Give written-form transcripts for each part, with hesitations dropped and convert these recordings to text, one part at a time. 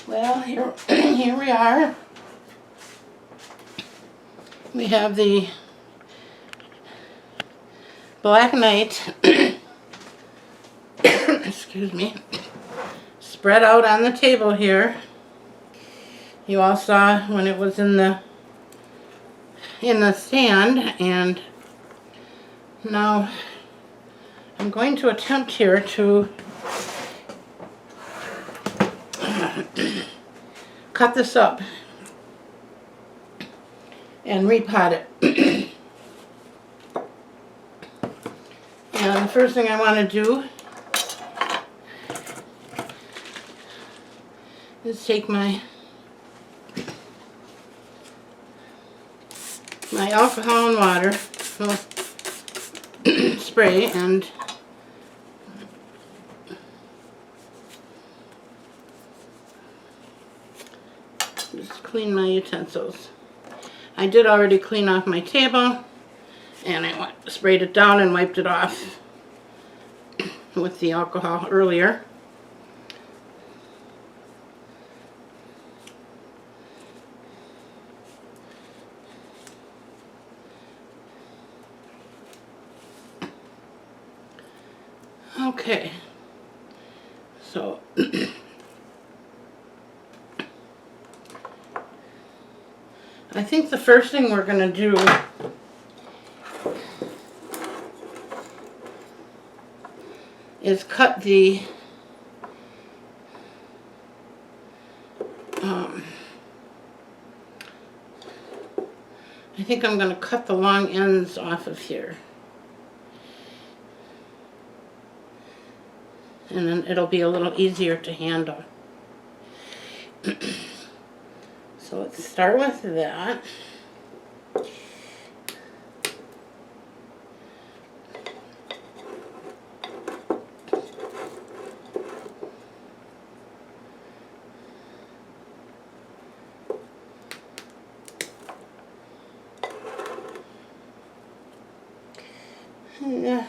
Well, here, here we are. We have the Black Knight, excuse me, spread out on the table here. You all saw when it was in the stand, and now I'm going to attempt here to cut this up and repot it. And the first thing I want to do is take my alcohol and water spray and just clean my utensils. I did already clean off my table, and I sprayed it down and wiped it off with the alcohol earlier. Okay, so I think the first thing we're going to do is cut the I think I'm going to cut the long ends off of here. And then it'll be a little easier to handle. So let's start with that. Yeah.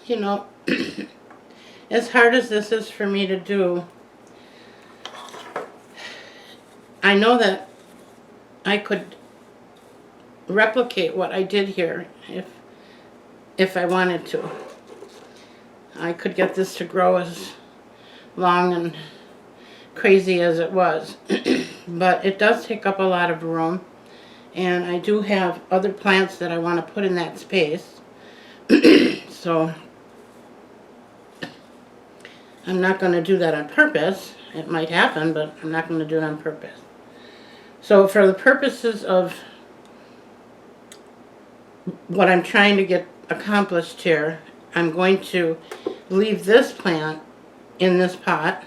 You know, as hard as this is for me to do, I know that I could replicate what I did here if I wanted to. I could get this to grow as long and crazy as it was. But it does take up a lot of room, and I do have other plants that I want to put in that space. So I'm not going to do that on purpose. It might happen, but I'm not going to do it on purpose. So for the purposes of what I'm trying to get accomplished here, I'm going to leave this plant in this pot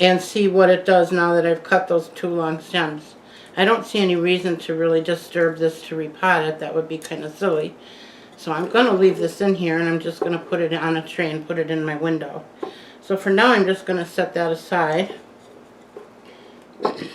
and see what it does now that I've cut those two long stems. I don't see any reason to really disturb this to repot it. That would be kind of silly. So I'm going to leave this in here, and I'm just going to put it on a tray and put it in my window. So for now, I'm just going to set that aside. Okay.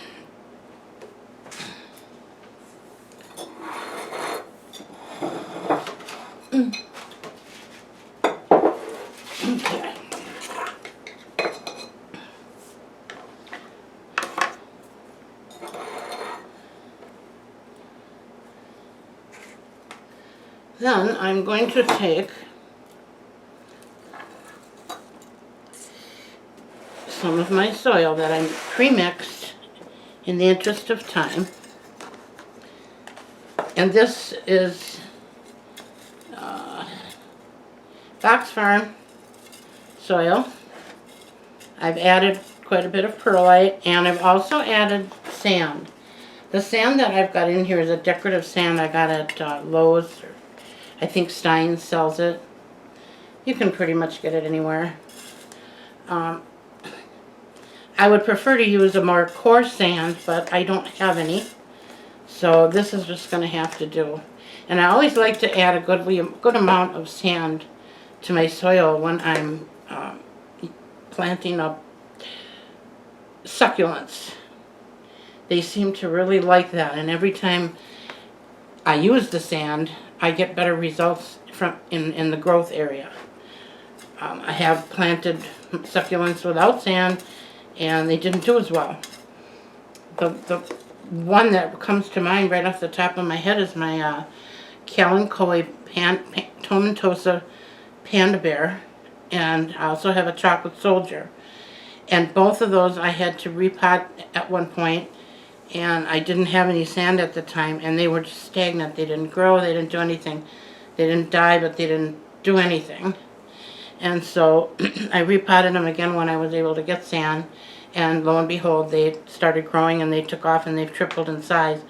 Then I'm going to take some of my soil that I pre-mixed in the interest of time. And this is Fox Farm soil. I've added quite a bit of perlite, and I've also added sand. The sand that I've got in here is a decorative sand I got at Lowe's. I think Stein sells it. You can pretty much get it anywhere. I would prefer to use a more coarse sand, but I don't have any. So this is just going to have to do. And I always like to add a good amount of sand to my soil when I'm planting up succulents. They seem to really like that, and every time I use the sand, I get better results in the growth area. I have planted succulents without sand, and they didn't do as well. The one that comes to mind right off the top of my head is my Kalanchoe Tomentosa Panda Bear, and I also have a Chocolate Soldier. And both of those I had to repot at one point, and I didn't have any sand at the time, and they were just stagnant. They didn't grow, they didn't do anything. They didn't die, but they didn't do anything. And so I repotted them again when I was able to get sand, and lo and behold, they started growing and they took off and they've tripled in size.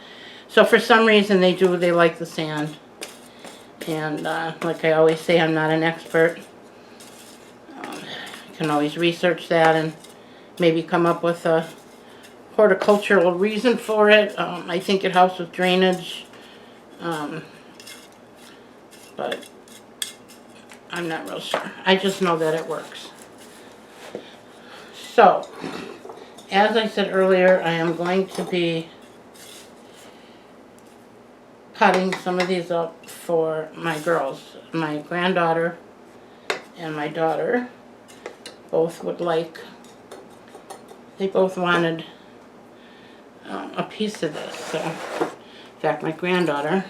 So for some reason they like the sand. And like I always say, I'm not an expert. You can always research that and maybe come up with a horticultural reason for it. I think it helps with drainage, but I'm not real sure. I just know that it works. So, as I said earlier, I am going to be cutting some of these up for my girls. My granddaughter and my daughter both would like, they both wanted a piece of this. So, in fact, my granddaughter,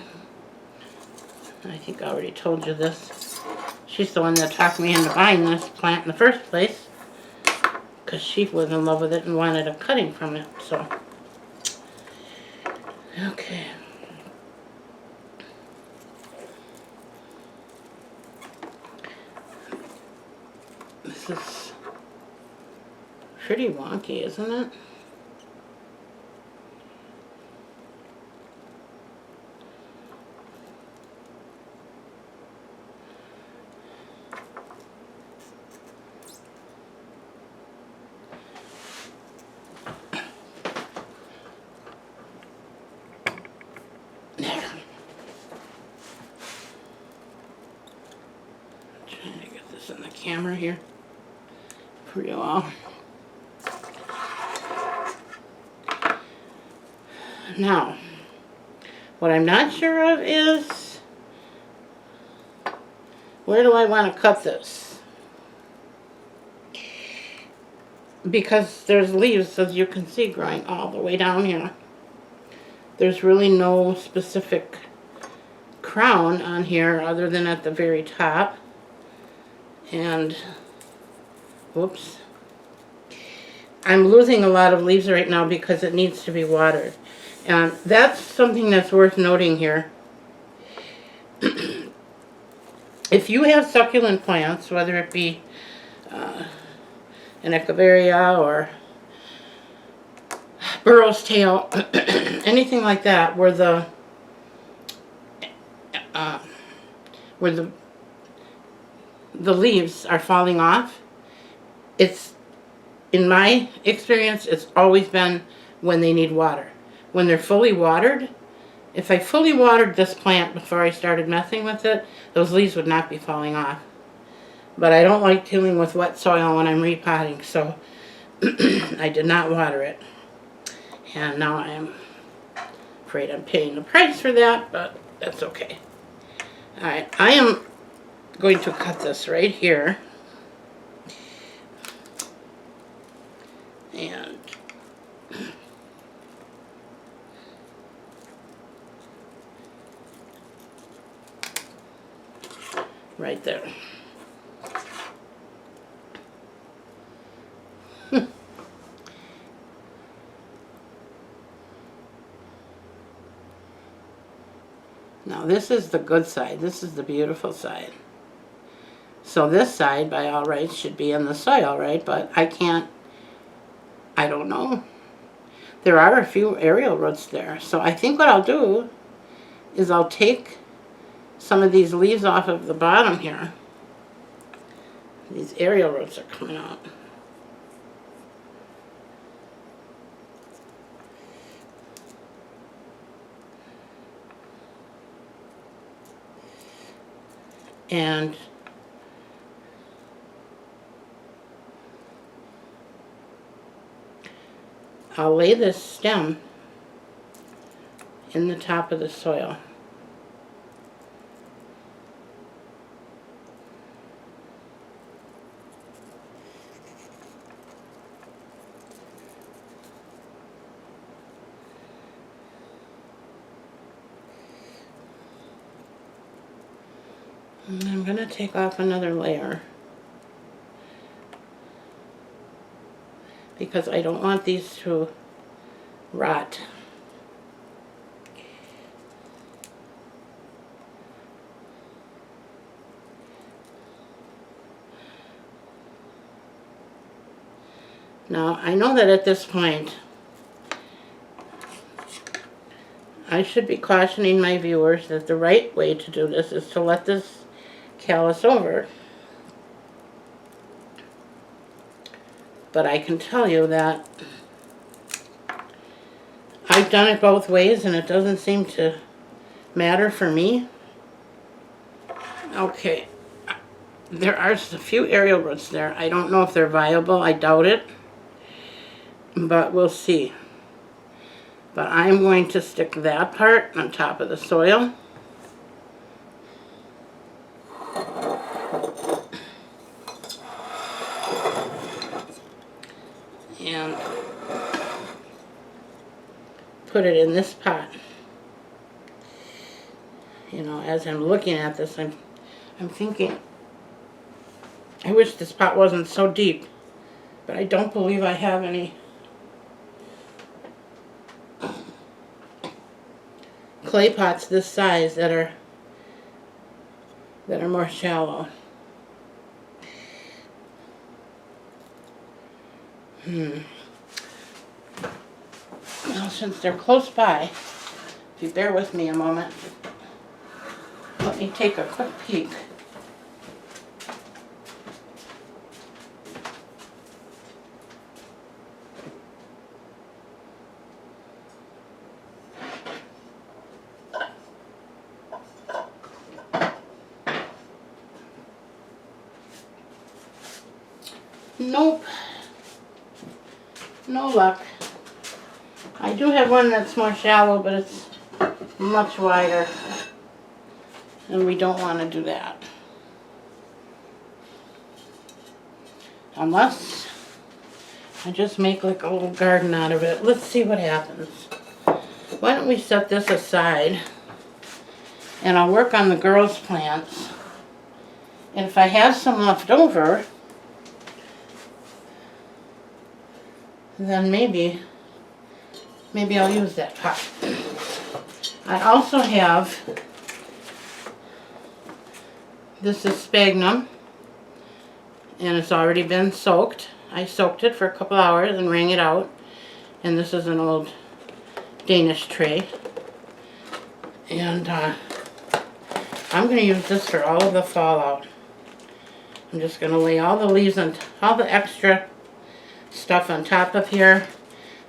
I think I already told you this, she's the one that talked me into buying this plant in the first place, because she was in love with it and wanted a cutting from it. So, okay. This is pretty wonky, isn't it? Trying to get this in the camera here for you all. Now, what I'm not sure of is, where do I want to cut this? Because there's leaves, as you can see, growing all the way down here. There's really no specific crown on here other than at the very top. And, whoops. I'm losing a lot of leaves right now because it needs to be watered. And that's something that's worth noting here. If you have succulent plants, whether it be an Echeveria or burro's tail, anything like that, where the leaves are falling off, it's, in my experience, it's always been when they need water. When they're fully watered, if I fully watered this plant before I started messing with it, those leaves would not be falling off. But I don't like dealing with wet soil when I'm repotting, so I did not water it. And now I'm afraid I'm paying the price for that, but that's okay. Alright, I am going to cut this right here. And right there. Now this is the good side. This is the beautiful side. So this side, by all rights, should be in the soil, right? But I can't, I don't know. There are a few aerial roots there. So I think what I'll do is I'll take some of these leaves off of the bottom here. These aerial roots are coming out. And I'll lay this stem in the top of the soil. And I'm going to take off another layer because I don't want these to rot. Now, I know that at this point, I should be cautioning my viewers that the right way to do this is to let this callus over. But I can tell you that I've done it both ways and it doesn't seem to matter for me. Okay, there are a few aerial roots there. I don't know if they're viable. I doubt it. But we'll see. But I'm going to stick that part on top of the soil. And put it in this pot. You know, as I'm looking at this, I'm thinking, I wish this pot wasn't so deep, but I don't believe I have any clay pots this size that are more shallow. Now, since they're close by, if you bear with me a moment, let me take a quick peek. Nope. No luck. I do have one that's more shallow, but it's much wider. And we don't want to do that. Unless I just make like a little garden out of it. Let's see what happens. Why don't we set this aside and I'll work on the girls' plants. And if I have some left over, then maybe I'll use that pot. I also have, this is sphagnum, and it's already been soaked. I soaked it for a couple hours and wring it out. And this is an old Danish tray. And I'm going to use this for all of the fallout. I'm just going to lay all the leaves and all the extra stuff on top of here.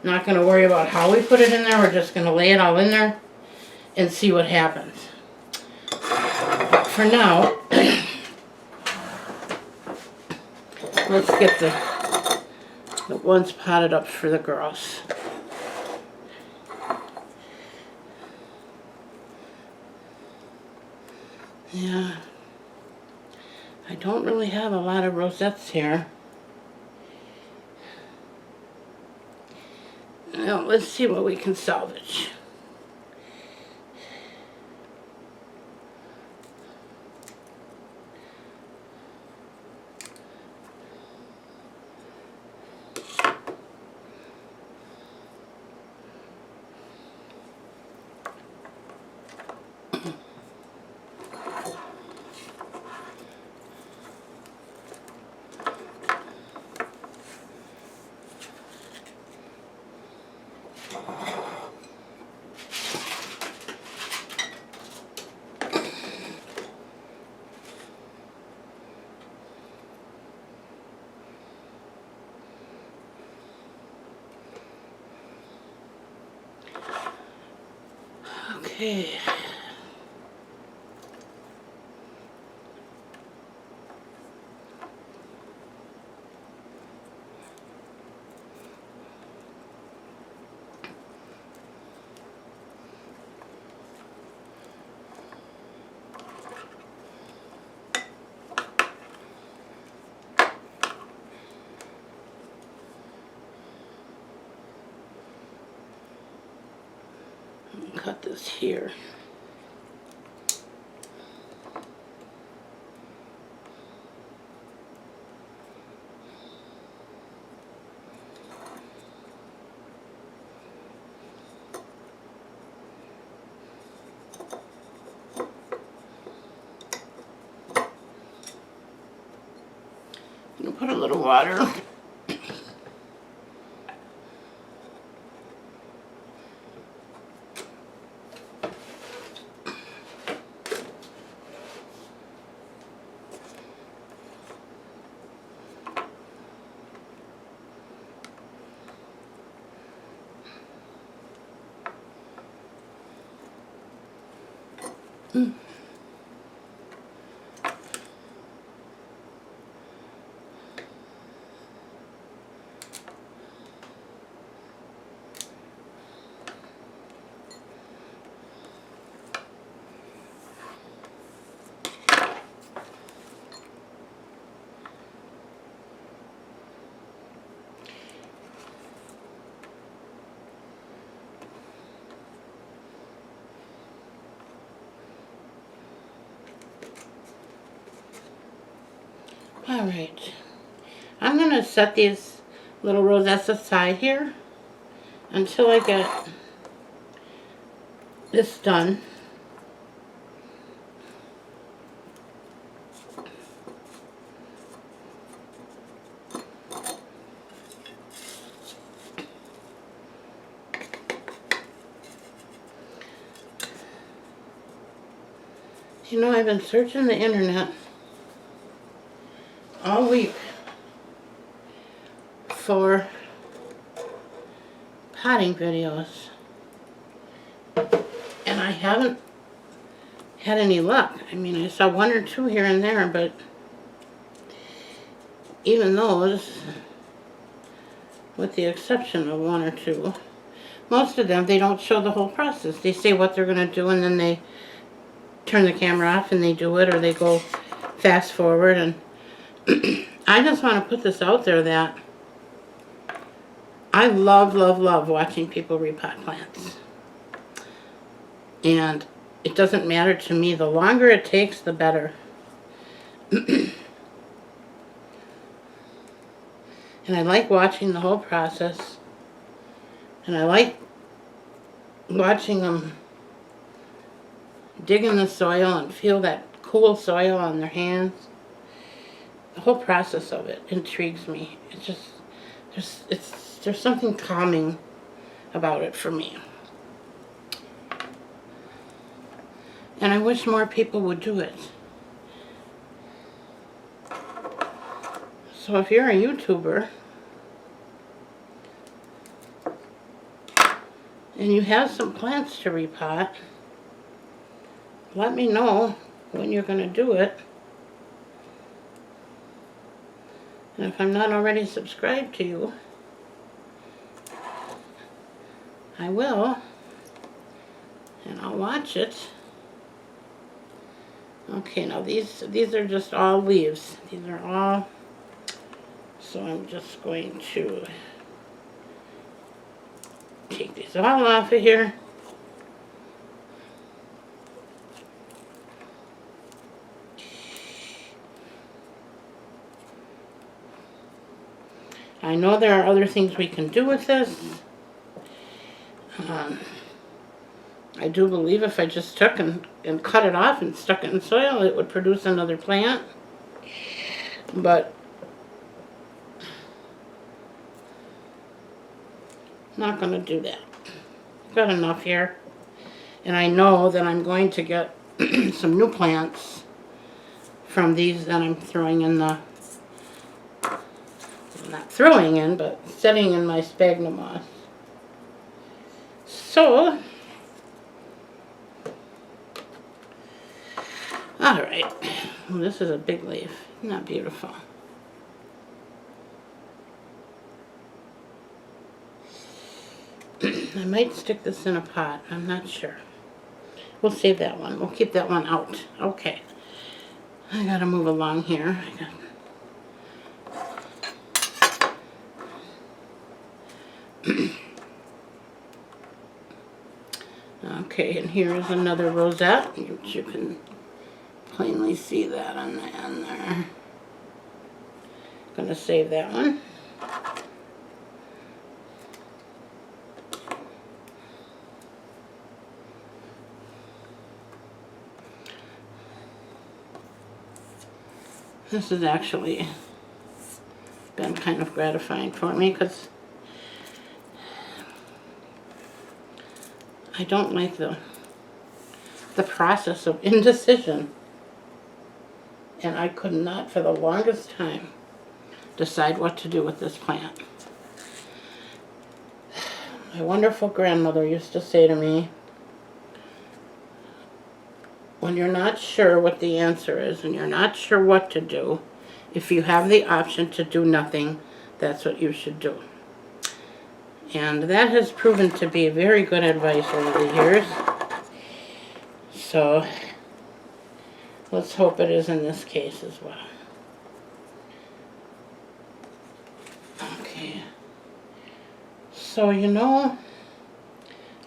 I'm not going to worry about how we put it in there. We're just going to lay it all in there and see what happens. But for now, let's get the ones potted up for the girls. Yeah, I don't really have a lot of rosettes here. Now, let's see what we can salvage. Okay. Cut this here. Put a little water. All right, I'm gonna set these little rosettes aside here until I get this done. You know, I've been searching the internet all week for potting videos, and I haven't had any luck. I mean, I saw one or two here and there, but even those, with the exception of one or two, most of them, they don't show the whole process. They say what they're going to do, and then they turn the camera off and they do it, or they go fast forward. And I just want to put this out there that I love, love, love watching people repot plants. And it doesn't matter to me. The longer it takes, the better. And I like watching the whole process. And I like watching them dig in the soil and feel that cool soil on their hands. The whole process of it intrigues me. It just, there's something calming about it for me. And I wish more people would do it. So if you're a YouTuber and you have some plants to repot, let me know when you're going to do it. And if I'm not already subscribed to you, I will. And I'll watch it. Okay, now these are just all leaves. These are all, so I'm just going to take these all off of here. I know there are other things we can do with this. I do believe if I just took and cut it off and stuck it in soil, it would produce another plant. But I'm not going to do that. I've got enough here. And I know that I'm going to get some new plants from these that I'm throwing in the, not throwing in, but setting in my sphagnum moss. So, alright, well, this is a big leaf. Isn't that beautiful? I might stick this in a pot. I'm not sure. We'll save that one. We'll keep that one out. Okay. I gotta move along here. Okay, and here is another rosette, which you can plainly see that on the end there. Gonna save that one. This is actually been kind of gratifying for me because I don't like the process of indecision. And I could not for the longest time decide what to do with this plant. My wonderful grandmother used to say to me, when you're not sure what the answer is and you're not sure what to do, if you have the option to do nothing, that's what you should do. And that has proven to be very good advice over the years. So let's hope it is in this case as well. Okay. So, you know,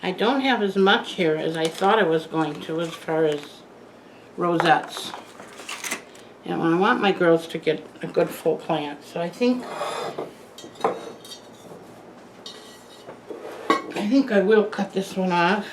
I don't have as much here as I thought I was going to as far as rosettes. And I want my girls to get a good full plant. So I think I will cut this one off.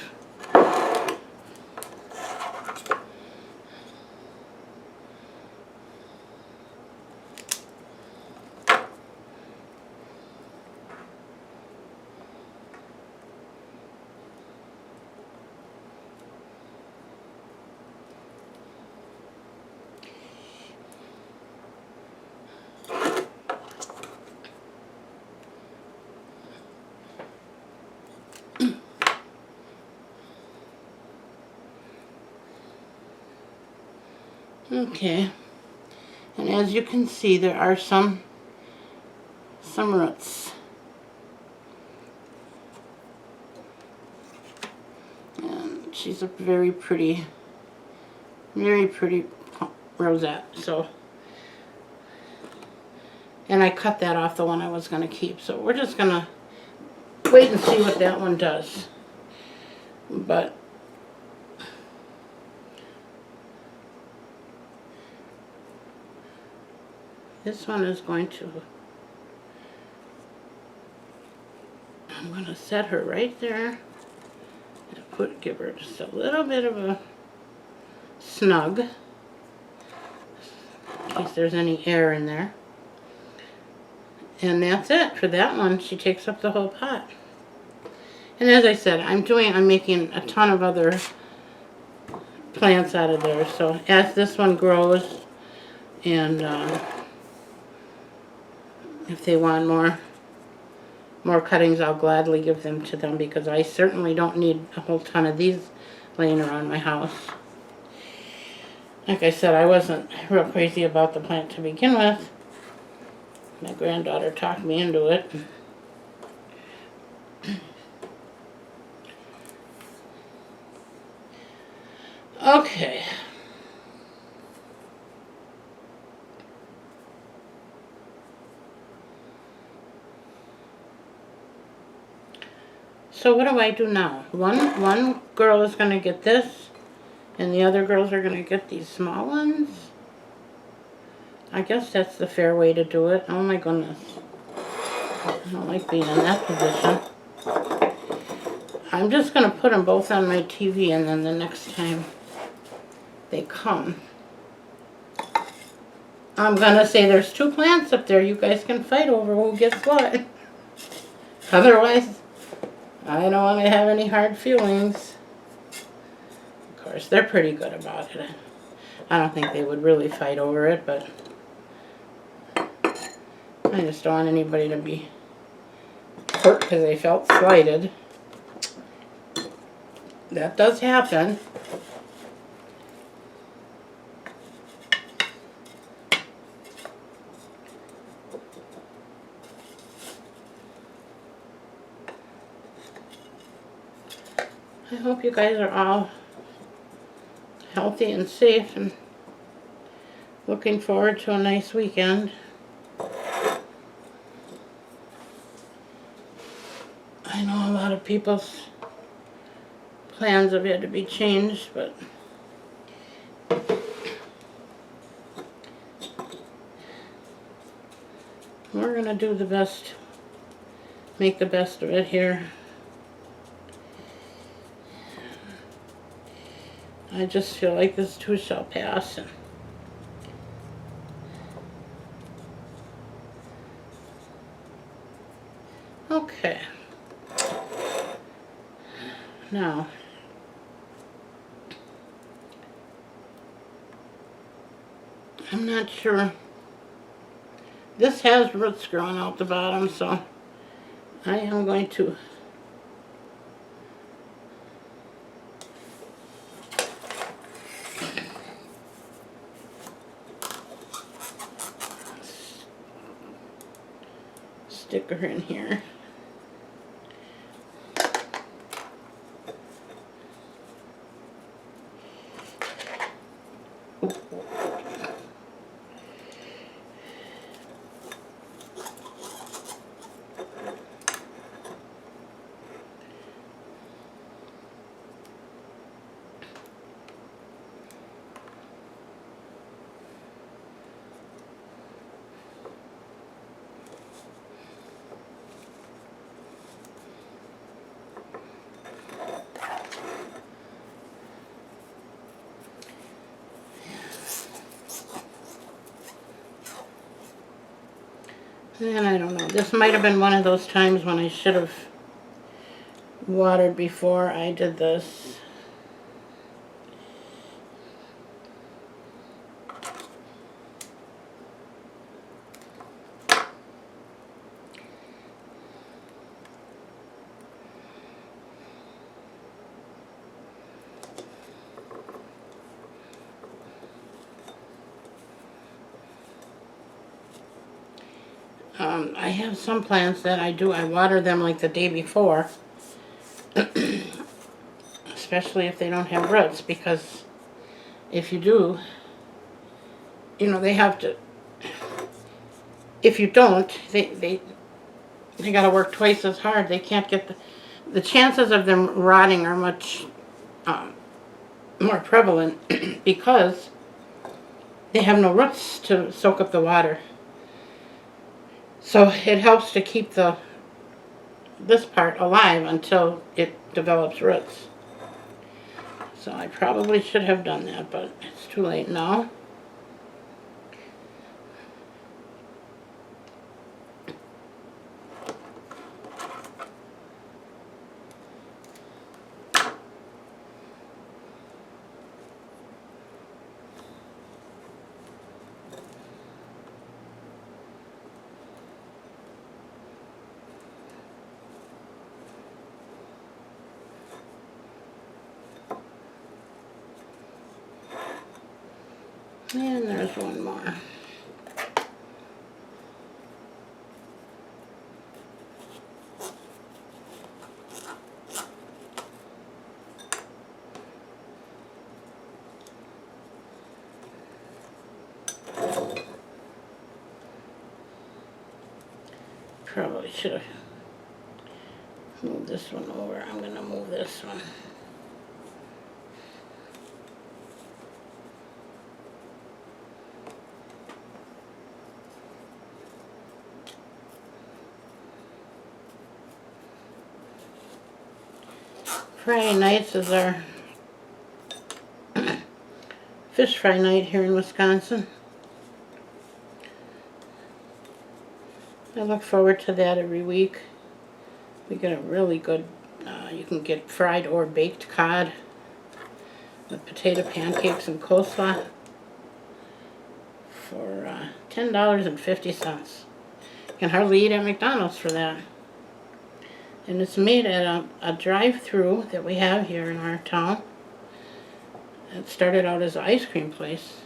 Okay, and as you can see, there are some roots. And she's a very pretty rosette. So, and I cut that off the one I was going to keep. So we're just going to wait and see what that one does. But this one is going to, I'm going to set her right there and give her just a little bit of a snug in case there's any air in there. And that's it for that one. She takes up the whole pot. And as I said, I'm making a ton of other plants out of there. So as this one grows, and if they want more cuttings, I'll gladly give them to them because I certainly don't need a whole ton of these laying around my house. Like I said, I wasn't real crazy about the plant to begin with. My granddaughter talked me into it. Okay. So what do I do now? One girl is going to get this, and the other girls are going to get these small ones. I guess that's the fair way to do it. Oh my goodness. I don't like being in that position. I'm just going to put them both on my TV, and then the next time they come, I'm going to say there's two plants up there. You guys can fight over who gets what. Otherwise, I don't want to have any hard feelings. Of course, they're pretty good about it. I don't think they would really fight over it, but I just don't want anybody to be hurt because they felt slighted. That does happen. I hope you guys are all healthy and safe and looking forward to a nice weekend. I know a lot of people's plans have had to be changed, but we're going to do the best, make the best of it here. I just feel like this too shall pass. And Okay. Now, I'm not sure. This has roots growing out the bottom, so I am going to stick her in here. And I don't know, this might have been one of those times when I should have watered before I did this. I have some plants that I water them like the day before, especially if they don't have roots, because if you do, you know, they have to, if you don't, they gotta work twice as hard. They can't get the chances of them rotting are much more prevalent because they have no roots to soak up the water. So it helps to keep this part alive until it develops roots. So I probably should have done that, but it's too late now. And there's one more. Probably should have moved this one over. I'm going to move this one. Friday nights is our fish fry night here in Wisconsin. I look forward to that every week. We get a really good, you can get fried or baked cod with potato pancakes and coleslaw for $10.50. You can hardly eat at McDonald's for that. And it's made at a drive-through that we have here in our town. It started out as an ice cream place.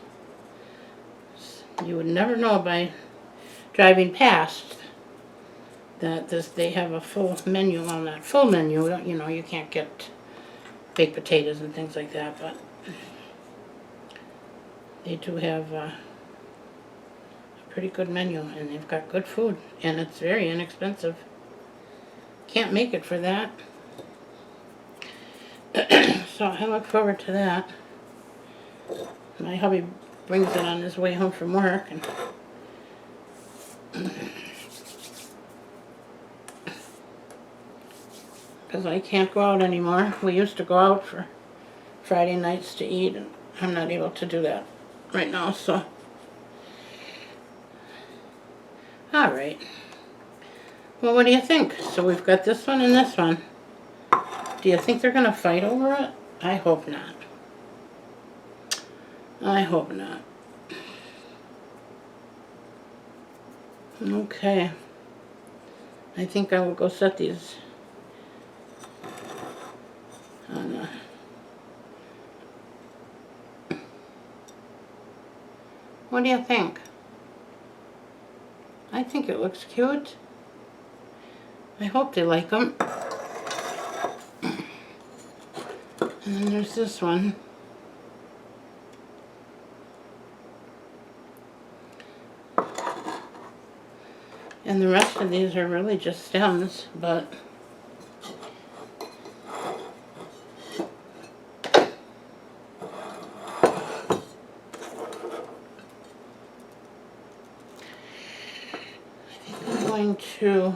You would never know by driving past that they have a full menu on that. Full menu, you know, you can't get baked potatoes and things like that, but they do have a pretty good menu, and they've got good food, and it's very inexpensive. Can't make it for that. So I look forward to that. My hubby brings it on his way home from work, and because I can't go out anymore. We used to go out for Friday nights to eat, and I'm not able to do that right now, so. Alright. Well, what do you think? So we've got this one and this one. Do you think they're going to fight over it? I hope not. I hope not. Okay. I think I will go set these on the... What do you think? I think it looks cute. I hope they like them. And then there's this one. And the rest of these are really just stems, but I'm going to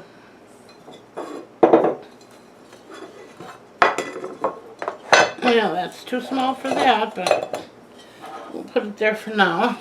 well, that's too small for that, but we'll put it there for now.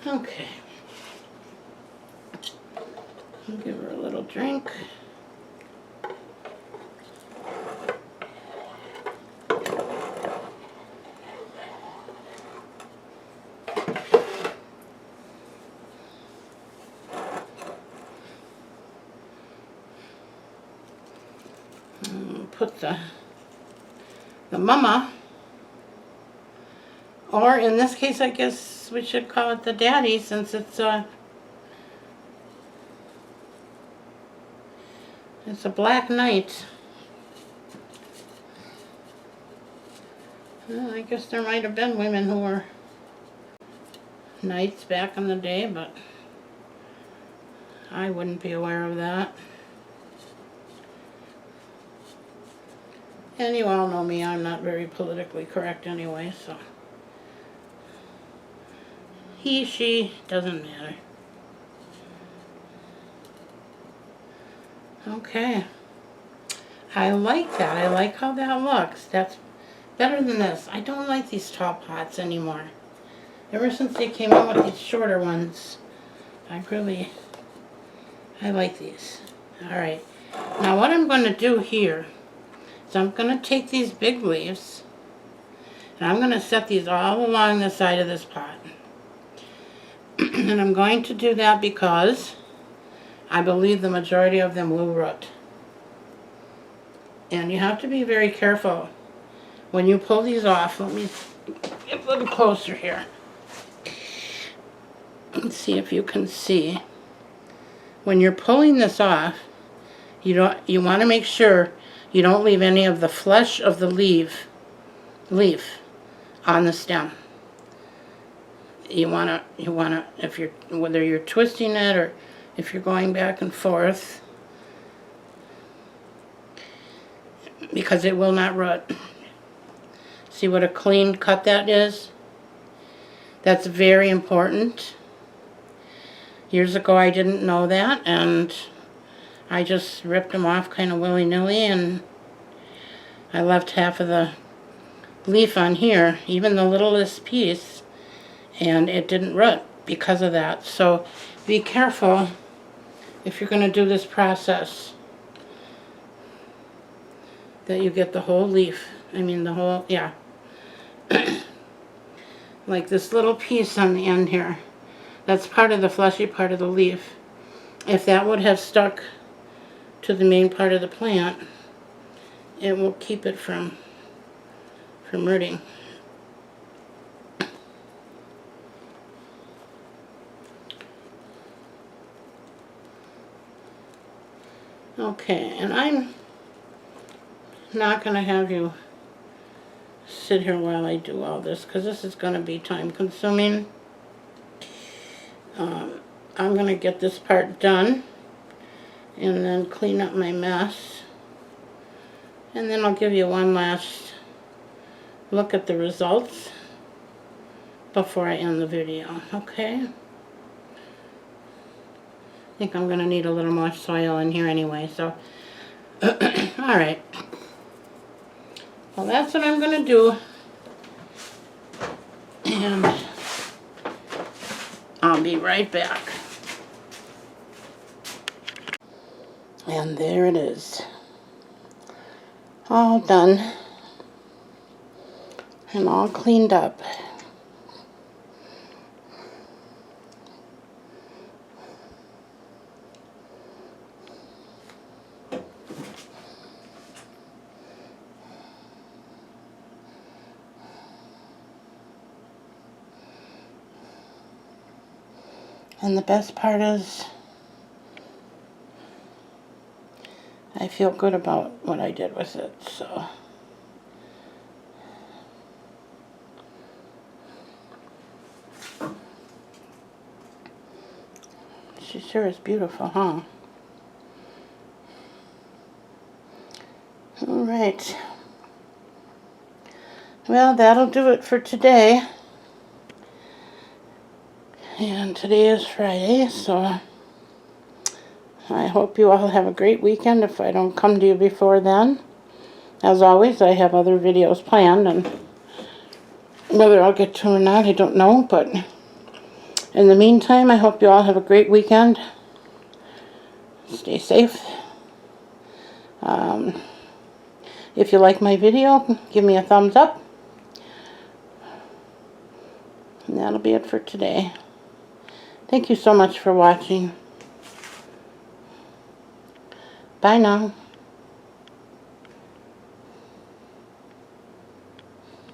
Okay. I'll give her a little drink. Put the mama, or in this case I guess we should call it the daddy, since it's a black knight. Well, I guess there might have been women who were knights back in the day, but I wouldn't be aware of that. And you all know me, I'm not very politically correct anyway, so he, she, doesn't matter. Okay. I like that. I like how that looks. That's better than this. I don't like these tall pots anymore. Ever since they came out with these shorter ones, I like these. Alright. Now what I'm going to do here is I'm going to take these big leaves and I'm going to set these all along the side of this pot. And I'm going to do that because I believe the majority of them will root. And you have to be very careful when you pull these off. Let me get a little closer here. Let's see if you can see. When you're pulling this off, you want to make sure you don't leave any of the flesh of the leaf on the stem. You want to, if you're, whether you're twisting it or if you're going back and forth, because it will not root. See what a clean cut that is? That's very important. Years ago I didn't know that, and I just ripped them off kind of willy-nilly, and I left half of the leaf on here, even the littlest piece, and it didn't root because of that. So be careful if you're going to do this process that you get the whole leaf. I mean the whole, yeah. Like this little piece on the end here. That's part of the fleshy part of the leaf. If that would have stuck to the main part of the plant, it will keep it from rooting. Okay, and I'm not going to have you sit here while I do all this, because this is going to be time consuming. I'm going to get this part done and then clean up my mess, and then I'll give you one last look at the results before I end the video, okay? I think I'm going to need a little more soil in here anyway, so alright. Well, that's what I'm going to do, and I'll be right back. And there it is. All done. And all cleaned up. And the best part is, I feel good about what I did with it, so. She sure is beautiful, huh? All right. Well, that'll do it for today. And today is Friday, so I hope you all have a great weekend if I don't come to you before then. As always, I have other videos planned, and whether I'll get to them or not, I don't know, but in the meantime, I hope you all have a great weekend. Stay safe. If you like my video, give me a thumbs up. And that'll be it for today. Thank you so much for watching. Bye now.